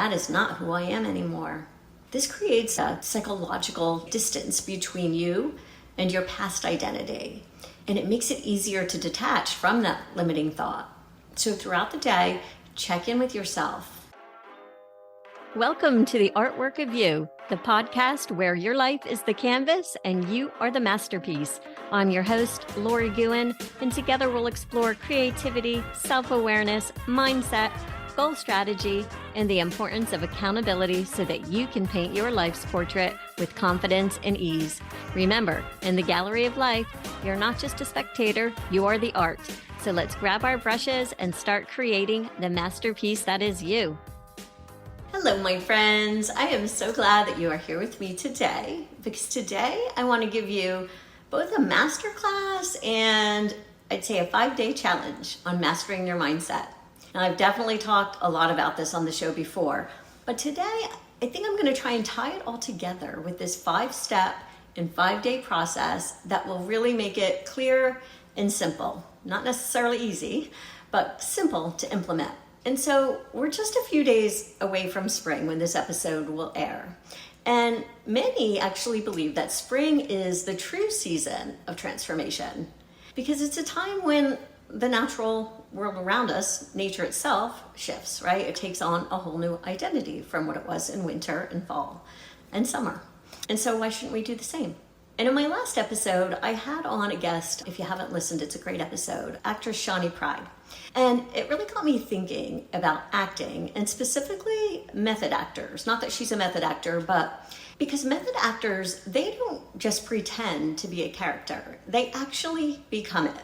that is not who I am anymore. This creates a psychological distance between you and your past identity, and it makes it easier to detach from that limiting thought. So throughout the day, check in with yourself. Welcome to the Artwork of You, the podcast where your life is the canvas and you are the masterpiece. I'm your host, Lori Guin, and together we'll explore creativity, self-awareness, mindset, goal strategy, and the importance of accountability so that you can paint your life's portrait with confidence and ease. Remember, in the gallery of life, you're not just a spectator, you are the art. So let's grab our brushes and start creating the masterpiece that is you. Hello, my friends. I am so glad that you are here with me today, because today I want to give you both a masterclass and I'd say a 5-day challenge on mastering your mindset. Now, I've definitely talked a lot about this on the show before, but today I think I'm going to try and tie it all together with this 5-step and 5-day process that will really make it clear and simple. Not necessarily easy, but simple to implement. And so we're just a few days away from spring when this episode will air. And many actually believe that spring is the true season of transformation because it's a time when the natural world around us, nature itself, shifts, right? It takes on a whole new identity from what it was in winter and fall and summer. And so why shouldn't we do the same? And in my last episode, I had on a guest. If you haven't listened, it's a great episode, actress Shawnee Pride. And it really got me thinking about acting and specifically method actors. Not that she's a method actor, but because method actors, they don't just pretend to be a character. They actually become it.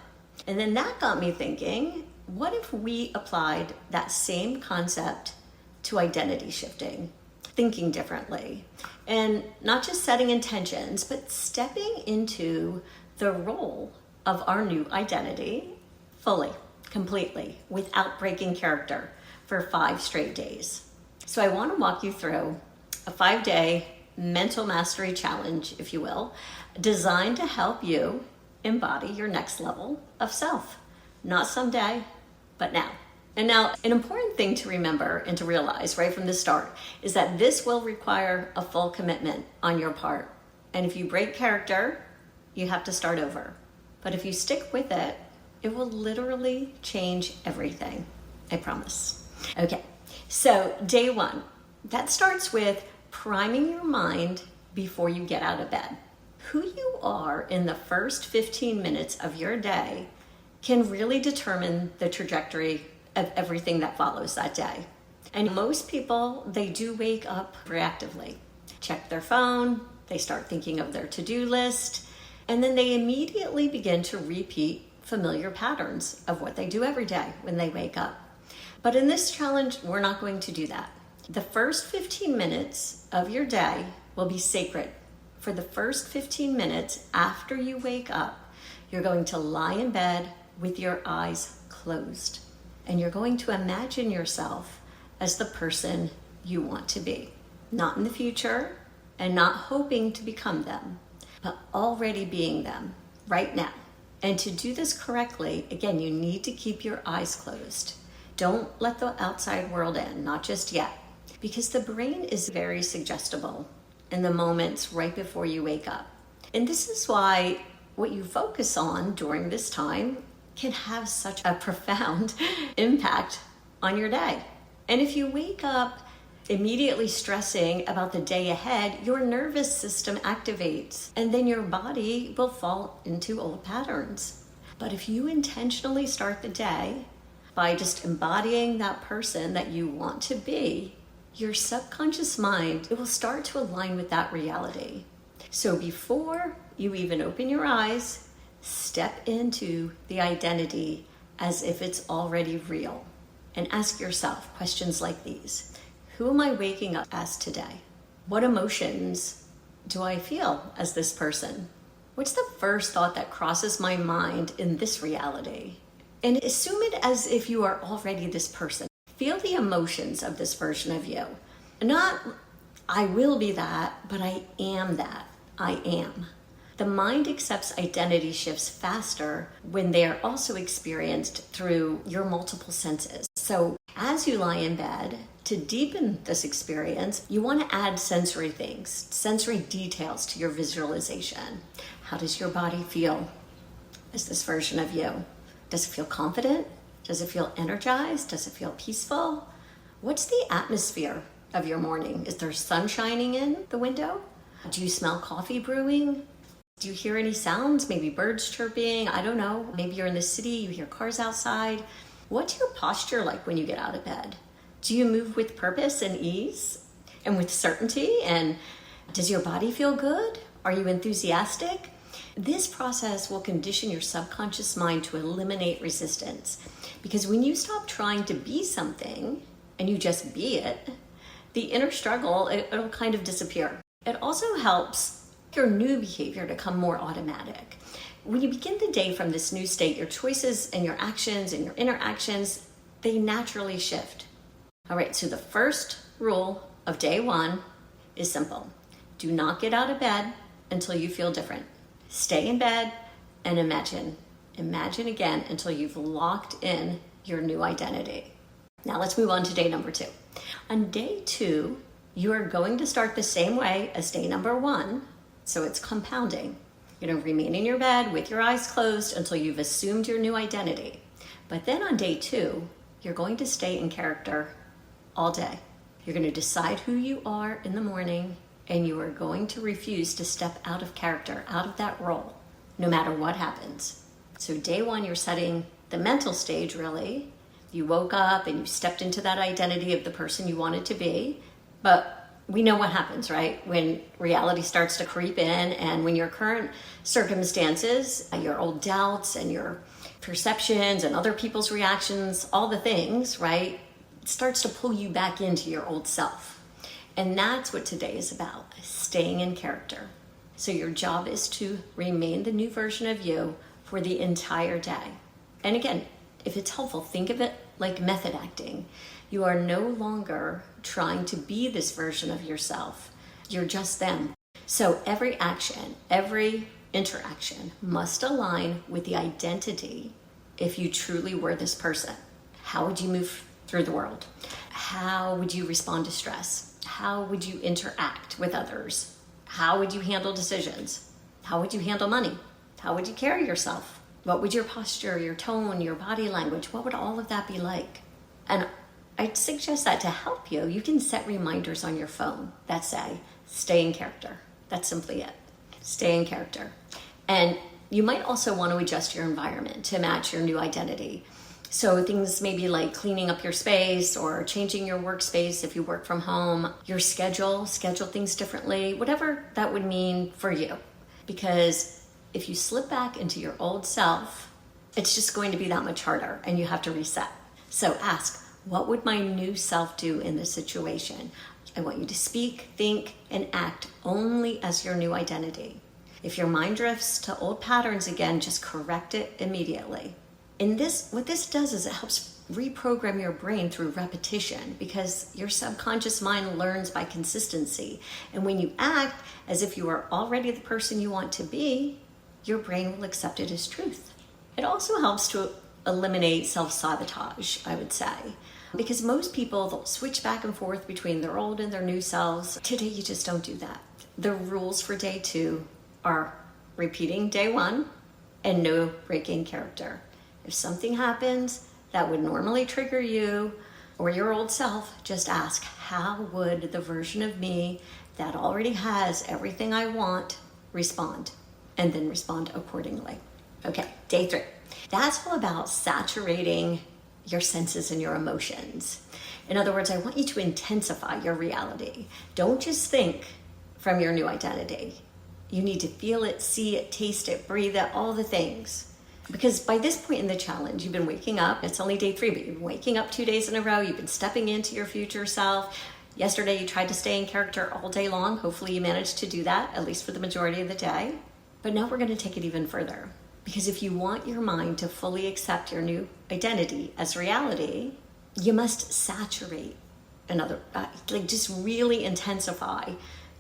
And then that got me thinking, what if we applied that same concept to identity shifting, thinking differently, and not just setting intentions, but stepping into the role of our new identity fully, completely, without breaking character for 5 straight days. So I want to walk you through a 5-day mental mastery challenge, if you will, designed to help you embody your next level of self. Not someday, but now. And now, an important thing to remember and to realize right from the start is that this will require a full commitment on your part. And if you break character, you have to start over. But if you stick with it, it will literally change everything. I promise. Okay, so day 1, that starts with priming your mind before you get out of bed. Who you are in the first 15 minutes of your day can really determine the trajectory of everything that follows that day. And most people, they do wake up reactively, check their phone, they start thinking of their to-do list, and then they immediately begin to repeat familiar patterns of what they do every day when they wake up. But in this challenge, we're not going to do that. The first 15 minutes of your day will be sacred. For the first 15 minutes after you wake up, you're going to lie in bed with your eyes closed. And you're going to imagine yourself as the person you want to be. Not in the future and not hoping to become them, but already being them right now. And to do this correctly, again, you need to keep your eyes closed. Don't let the outside world in, not just yet, because the brain is very suggestible in the moments right before you wake up. And this is why what you focus on during this time can have such a profound impact on your day. And if you wake up immediately stressing about the day ahead, your nervous system activates and then your body will fall into old patterns. But if you intentionally start the day by just embodying that person that you want to be, your subconscious mind, it will start to align with that reality. So before you even open your eyes, step into the identity as if it's already real and ask yourself questions like these. Who am I waking up as today? What emotions do I feel as this person? What's the first thought that crosses my mind in this reality? And assume it as if you are already this person. Feel the emotions of this version of you. Not, I will be that, but I am that. I am. The mind accepts identity shifts faster when they are also experienced through your multiple senses. So as you lie in bed, To deepen this experience, you want to add sensory things, sensory details to your visualization. How does your body feel as this version of you? Does it feel confident? Does it feel energized? Does it feel peaceful? What's the atmosphere of your morning? Is there sun shining in the window? Do you smell coffee brewing? Do you hear any sounds? Maybe birds chirping? I don't know. Maybe you're in the city, you hear cars outside. What's your posture like when you get out of bed? Do you move with purpose and ease and with certainty? And does your body feel good? Are you enthusiastic? This process will condition your subconscious mind to eliminate resistance. Because when you stop trying to be something and you just be it, the inner struggle, it'll kind of disappear. It also helps your new behavior to come more automatic. When you begin the day from this new state, your choices and your actions and your interactions, they naturally shift. All right, so the first rule of day one is simple. Do not get out of bed until you feel different. Stay in bed and imagine. Imagine again until you've locked in your new identity. Now let's move on to day number 2. On day 2, you are going to start the same way as day number 1, so it's compounding. You're going to remain in your bed with your eyes closed until you've assumed your new identity. But then on day 2, you're going to stay in character all day. You're going to decide who you are in the morning, and you are going to refuse to step out of character, out of that role, no matter what happens. So day 1, you're setting the mental stage, really. You woke up and you stepped into that identity of the person you wanted to be. But we know what happens, right? When reality starts to creep in, and when your current circumstances, your old doubts and your perceptions and other people's reactions, all the things, right, it starts to pull you back into your old self. And that's what today is about, staying in character. So your job is to remain the new version of you for the entire day. And again, if it's helpful, think of it like method acting. You are no longer trying to be this version of yourself. You're just them. So every action, every interaction must align with the identity if you truly were this person. How would you move through the world? How would you respond to stress? How would you interact with others? How would you handle decisions? How would you handle money? How would you carry yourself? What would your posture, your tone, your body language, what would all of that be like? And I'd suggest that to help you, you can set reminders on your phone that say, stay in character. That's simply it. Stay in character. And you might also want to adjust your environment to match your new identity. So things maybe like cleaning up your space or changing your workspace if you work from home, your schedule things differently, whatever that would mean for you. Because if you slip back into your old self, it's just going to be that much harder and you have to reset. So ask, what would my new self do in this situation? I want you to speak, think, and act only as your new identity. If your mind drifts to old patterns again, just correct it immediately. And what this does is it helps reprogram your brain through repetition, because your subconscious mind learns by consistency. And when you act as if you are already the person you want to be, your brain will accept it as truth. It also helps to eliminate self-sabotage, I would say, because most people, they'll switch back and forth between their old and their new selves. Today, you just don't do that. The rules for day 2 are repeating day 1 and no breaking character. If something happens that would normally trigger you or your old self, just ask, how would the version of me that already has everything I want respond? And then respond accordingly. Okay, day 3. That's all about saturating your senses and your emotions. In other words, I want you to intensify your reality. Don't just think from your new identity. You need to feel it, see it, taste it, breathe it, all the things. Because by this point in the challenge, you've been waking up. It's only day 3, but you've been waking up 2 days in a row. You've been stepping into your future self. Yesterday, you tried to stay in character all day long. Hopefully, you managed to do that, at least for the majority of the day. But now we're going to take it even further. Because if you want your mind to fully accept your new identity as reality, you must saturate just really intensify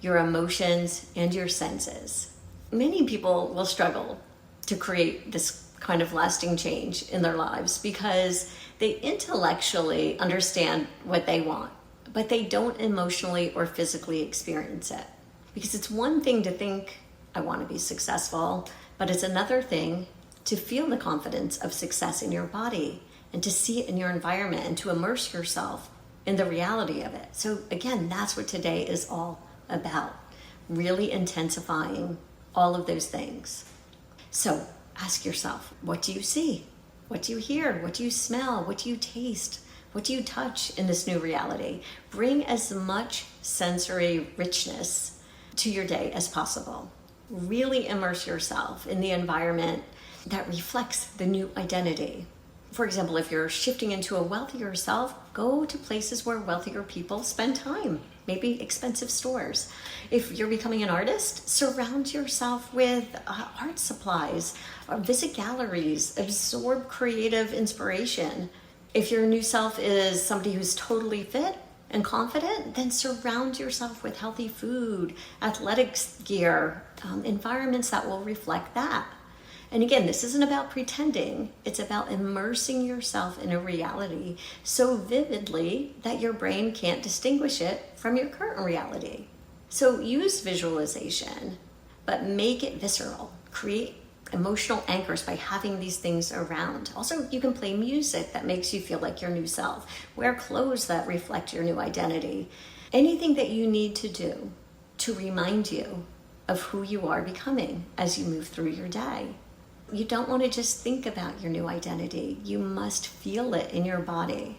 your emotions and your senses. Many people will struggle to create this kind of lasting change in their lives because they intellectually understand what they want. but they don't emotionally or physically experience it. Because it's one thing to think, I want to be successful, but it's another thing to feel the confidence of success in your body and to see it in your environment and to immerse yourself in the reality of it. So again, that's what today is all about, really intensifying all of those things. So ask yourself, what do you see? What do you hear? What do you smell? What do you taste? What do you touch in this new reality? Bring as much sensory richness to your day as possible. Really immerse yourself in the environment that reflects the new identity. For example, if you're shifting into a wealthier self, go to places where wealthier people spend time, maybe expensive stores. If you're becoming an artist, surround yourself with art supplies, or visit galleries, absorb creative inspiration. If your new self is somebody who's totally fit and confident, then surround yourself with healthy food, athletics gear, environments that will reflect that. And again, this isn't about pretending. It's about immersing yourself in a reality so vividly that your brain can't distinguish it from your current reality. So use visualization, but make it visceral. Create emotional anchors by having these things around. Also, you can play music that makes you feel like your new self. Wear clothes that reflect your new identity. Anything that you need to do to remind you of who you are becoming as you move through your day. You don't want to just think about your new identity. You must feel it in your body.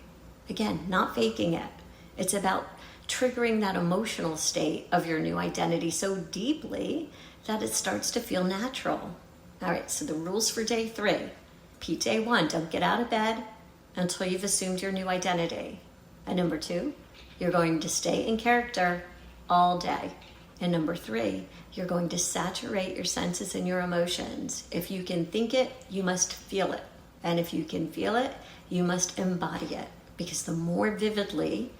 Again, not faking it. It's about triggering that emotional state of your new identity so deeply that it starts to feel natural. All right, so the rules for day 3. Repeat day 1, don't get out of bed until you've assumed your new identity. And number 2, you're going to stay in character all day. And number 3, you're going to saturate your senses and your emotions. If you can think it, you must feel it. And if you can feel it, you must embody it. Because the more vividly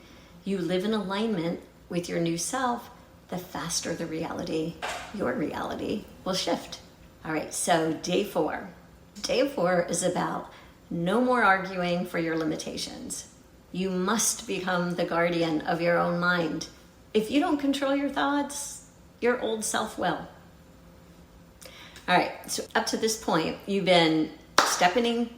you live in alignment with your new self, the faster the reality, your reality, will shift. All right, so day 4. Day 4 is about no more arguing for your limitations. You must become the guardian of your own mind. If you don't control your thoughts, your old self will. All right, so up to this point, you've been stepping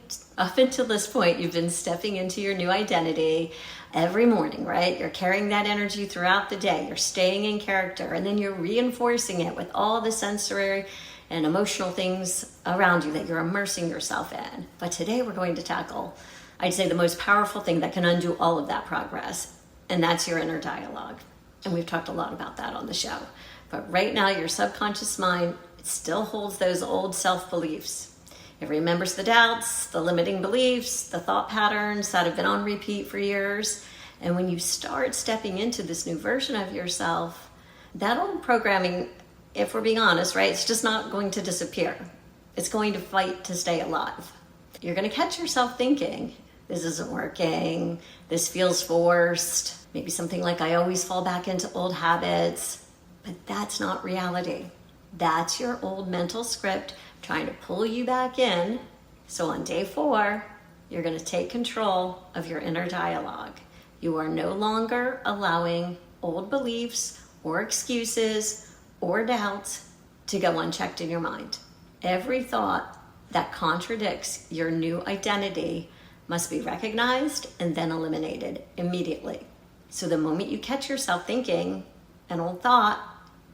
into your new identity every morning, right? You're carrying that energy throughout the day. You're staying in character, and then you're reinforcing it with all the sensory and emotional things around you that you're immersing yourself in. But today we're going to tackle, I'd say, the most powerful thing that can undo all of that progress, and that's your inner dialogue. And we've talked a lot about that on the show. But right now, your subconscious mind, it still holds those old self-beliefs. It remembers the doubts, the limiting beliefs, the thought patterns that have been on repeat for years. And when you start stepping into this new version of yourself, that old programming, if we're being honest, right, it's just not going to disappear. It's going to fight to stay alive. You're going to catch yourself thinking, this isn't working, this feels forced. Maybe something like, I always fall back into old habits. But that's not reality. That's your old mental script trying to pull you back in. So on day 4, you're going to take control of your inner dialogue. You are no longer allowing old beliefs or excuses or doubts to go unchecked in your mind. Every thought that contradicts your new identity must be recognized and then eliminated immediately. So the moment you catch yourself thinking an old thought,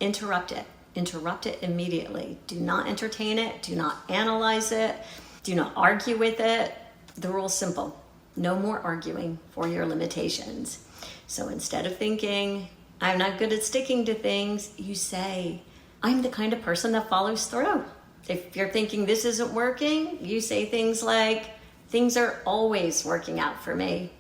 interrupt it. Interrupt it immediately. Do not entertain it. Do not analyze it. Do not argue with it. The rule's simple. No more arguing for your limitations. So instead of thinking, I'm not good at sticking to things, you say, I'm the kind of person that follows through. If you're thinking this isn't working, you say things like, things are always working out for me.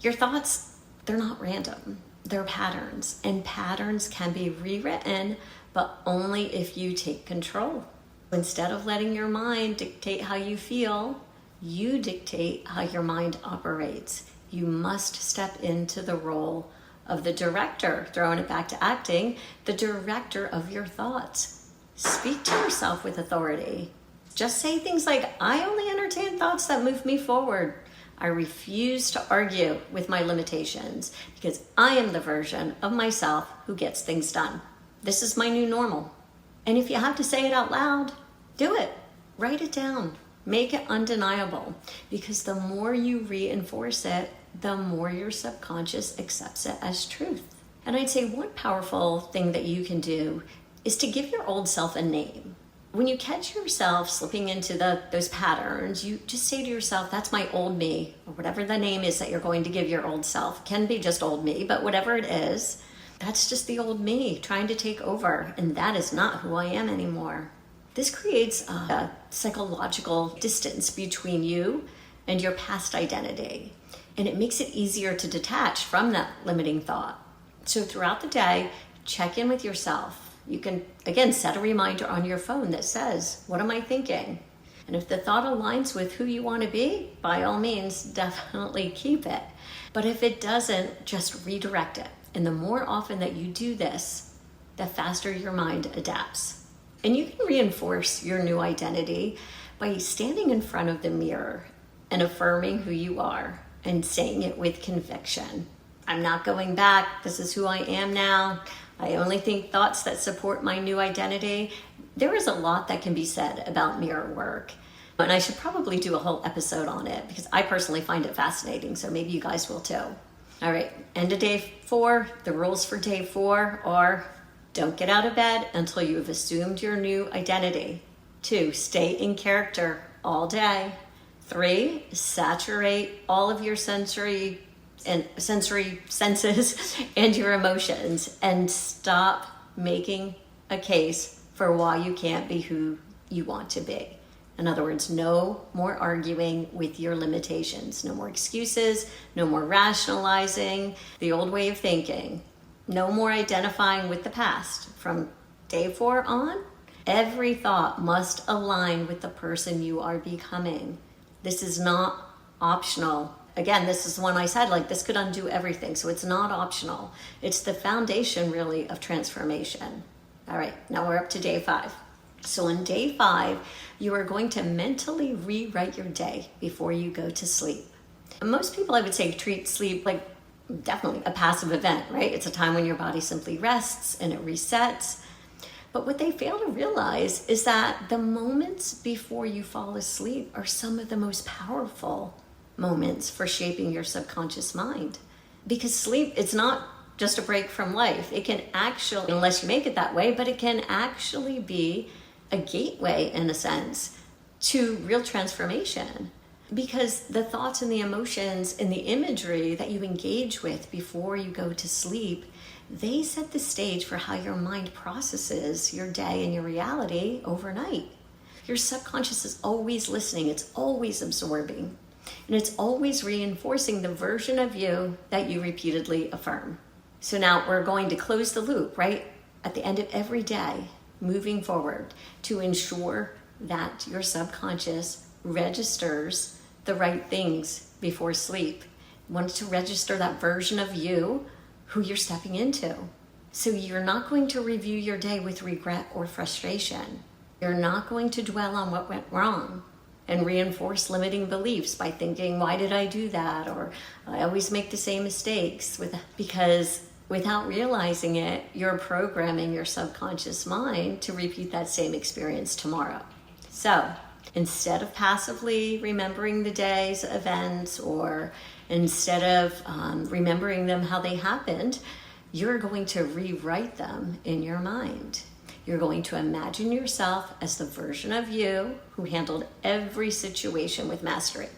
Your thoughts, they're not random. They're patterns, and patterns can be rewritten, but only if you take control. Instead of letting your mind dictate how you feel, you dictate how your mind operates. You must step into the role of the director, throwing it back to acting, the director of your thoughts. Speak to yourself with authority. Just say things like, I only entertain thoughts that move me forward. I refuse to argue with my limitations because I am the version of myself who gets things done. This is my new normal. And if you have to say it out loud, do it. Write it down. Make it undeniable, because the more you reinforce it, the more your subconscious accepts it as truth. And I'd say one powerful thing that you can do is to give your old self a name. When you catch yourself slipping into those patterns, you just say to yourself, that's my old me, or whatever the name is that you're going to give your old self. It can be just old me, but whatever it is, that's just the old me trying to take over, and that is not who I am anymore. This creates a psychological distance between you and your past identity, and it makes it easier to detach from that limiting thought. So throughout the day, check in with yourself. You can, again, set a reminder on your phone that says, what am I thinking? And if the thought aligns with who you want to be, by all means, definitely keep it. But if it doesn't, just redirect it. And the more often that you do this, the faster your mind adapts. And you can reinforce your new identity by standing in front of the mirror and affirming who you are and saying it with conviction. I'm not going back. This is who I am now. I only think thoughts that support my new identity. There is a lot that can be said about mirror work. And I should probably do a whole episode on it because I personally find it fascinating. So maybe you guys will too. All right, end of day 4. The rules for day 4 are: don't get out of bed until you have assumed your new identity. 2, stay in character all day. 3, saturate all of your sensory senses and your emotions, and stop making a case for why you can't be who you want to be. In other words, no more arguing with your limitations. No more excuses, no more rationalizing the old way of thinking. No more identifying with the past. From day 4 on, every thought must align with the person you are becoming. This is not optional. Again, this is the one I said, like, this could undo everything. So it's not optional. It's the foundation, really, of transformation. All right, now we're up to day 5. So on day 5, you are going to mentally rewrite your day before you go to sleep. And most people, I would say, treat sleep like definitely a passive event, right? It's a time when your body simply rests and it resets. But what they fail to realize is that the moments before you fall asleep are some of the most powerful moments for shaping your subconscious mind. Because sleep, it's not just a break from life. It can actually, unless you make it that way, but it can actually be a gateway, in a sense, to real transformation. Because the thoughts and the emotions and the imagery that you engage with before you go to sleep, they set the stage for how your mind processes your day and your reality overnight. Your subconscious is always listening, it's always absorbing, and it's always reinforcing the version of you that you repeatedly affirm. So now we're going to close the loop, right? At the end of every day, moving forward, to ensure that your subconscious registers the right things before sleep. You want to register that version of you who you're stepping into. So you're not going to review your day with regret or frustration. You're not going to dwell on what went wrong and reinforce limiting beliefs by thinking, why did I do that? Or I always make the same mistakes. Because without realizing it, you're programming your subconscious mind to repeat that same experience tomorrow. So instead of passively remembering the day's events, or instead of remembering them how they happened, you're going to rewrite them in your mind. You're going to imagine yourself as the version of you who handled every situation with mastery.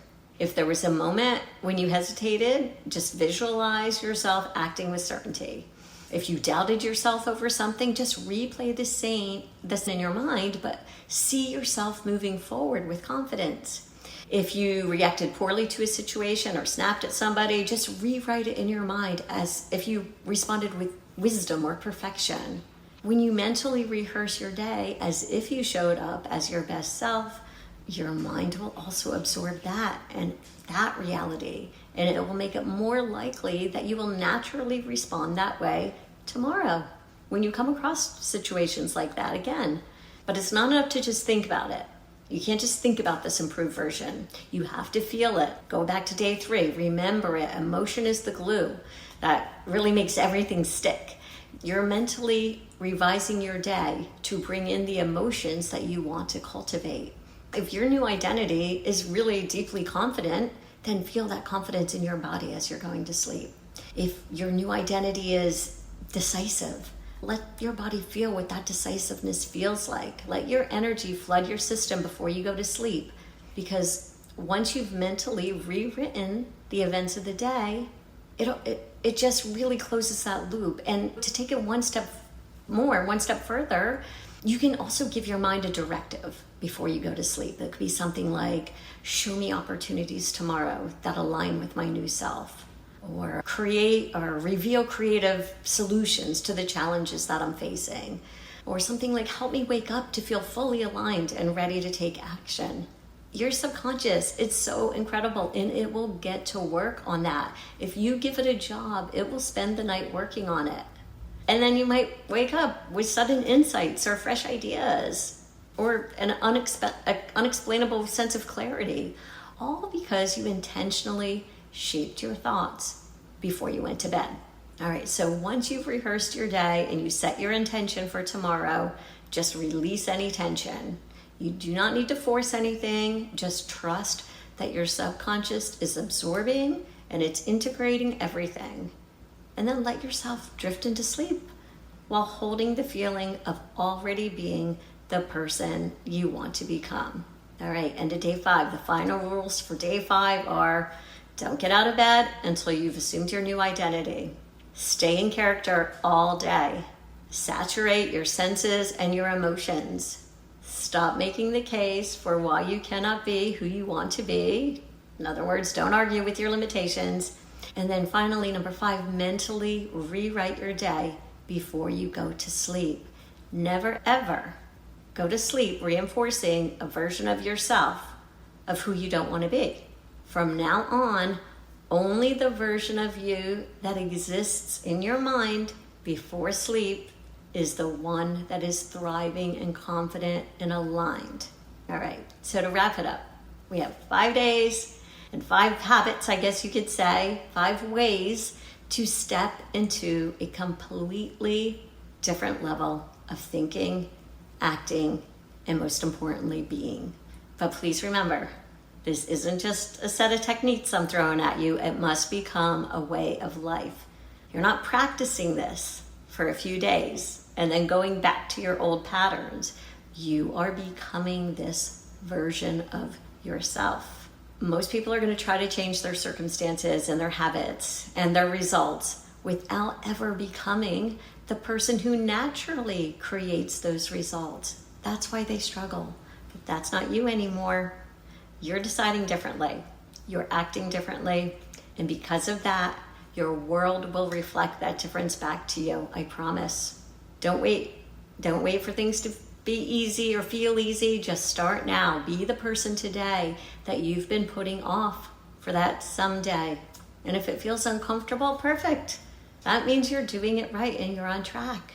If there was a moment when you hesitated, just visualize yourself acting with certainty. If you doubted yourself over something, just replay this in your mind, but see yourself moving forward with confidence. If you reacted poorly to a situation or snapped at somebody, just rewrite it in your mind as if you responded with wisdom or perfection. When you mentally rehearse your day as if you showed up as your best self, your mind will also absorb that and that reality, and it will make it more likely that you will naturally respond that way tomorrow when you come across situations like that again. But it's not enough to just think about it. You can't just think about this improved version. You have to feel it. Go back to day 3. Remember it. Emotion is the glue that really makes everything stick. You're mentally revising your day to bring in the emotions that you want to cultivate. If your new identity is really deeply confident, then feel that confidence in your body as you're going to sleep. If your new identity is decisive, let your body feel what that decisiveness feels like. Let your energy flood your system before you go to sleep. Because once you've mentally rewritten the events of the day, it just really closes that loop. And to take it one step further, you can also give your mind a directive before you go to sleep. It could be something like, show me opportunities tomorrow that align with my new self, or create or reveal creative solutions to the challenges that I'm facing, or something like, help me wake up to feel fully aligned and ready to take action. Your subconscious, it's so incredible, and it will get to work on that. If you give it a job, it will spend the night working on it. And then you might wake up with sudden insights or fresh ideas or an unexplainable sense of clarity, all because you intentionally shaped your thoughts before you went to bed. All right, so once you've rehearsed your day and you set your intention for tomorrow, just release any tension. You do not need to force anything. Just trust that your subconscious is absorbing and it's integrating everything. And then let yourself drift into sleep while holding the feeling of already being the person you want to become. All right, and to day 5, the final rules for day 5 are: don't get out of bed until you've assumed your new identity. Stay in character all day. Saturate your senses and your emotions. Stop making the case for why you cannot be who you want to be. In other words, don't argue with your limitations. And then finally, number 5, mentally rewrite your day before you go to sleep. Never ever go to sleep reinforcing a version of yourself of who you don't want to be. From now on, only the version of you that exists in your mind before sleep is the one that is thriving and confident and aligned. All right, so to wrap it up, we have 5 days and 5 habits, I guess you could say, 5 ways to step into a completely different level of thinking, acting, and most importantly, being. But please remember, this isn't just a set of techniques I'm throwing at you. It must become a way of life. You're not practicing this for a few days and then going back to your old patterns. You are becoming this version of yourself. Most people are going to try to change their circumstances and their habits and their results without ever becoming the person who naturally creates those results. That's why they struggle. But that's not you anymore. You're deciding differently. You're acting differently. And because of that, your world will reflect that difference back to you. I promise. Don't wait. Don't wait for things to be easy or feel easy. Just start now. Be the person today that you've been putting off for that someday. And if it feels uncomfortable, perfect. That means you're doing it right and you're on track.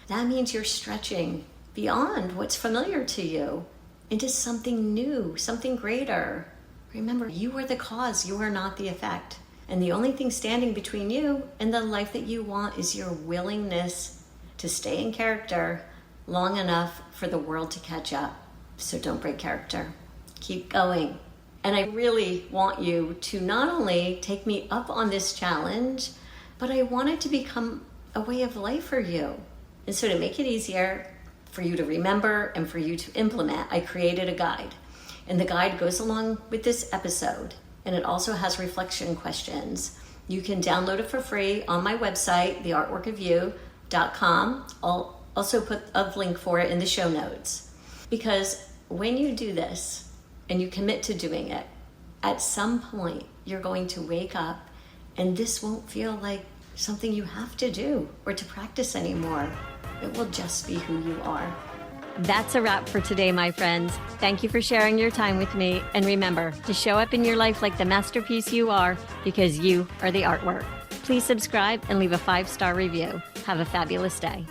That means you're stretching beyond what's familiar to you into something new, something greater. Remember, you are the cause, you are not the effect. And the only thing standing between you and the life that you want is your willingness to stay in character long enough for the world to catch up. So don't break character. Keep going. And I really want you to not only take me up on this challenge, but I want it to become a way of life for you. And so to make it easier for you to remember and for you to implement, I created a guide. And the guide goes along with this episode. And it also has reflection questions. You can download it for free on my website, theartworkofyou.com. I'll also put a link for it in the show notes. Because when you do this and you commit to doing it, at some point you're going to wake up and this won't feel like something you have to do or to practice anymore. It will just be who you are. That's a wrap for today, my friends. Thank you for sharing your time with me. And remember to show up in your life like the masterpiece you are, because you are the artwork. Please subscribe and leave a 5-star review. Have a fabulous day.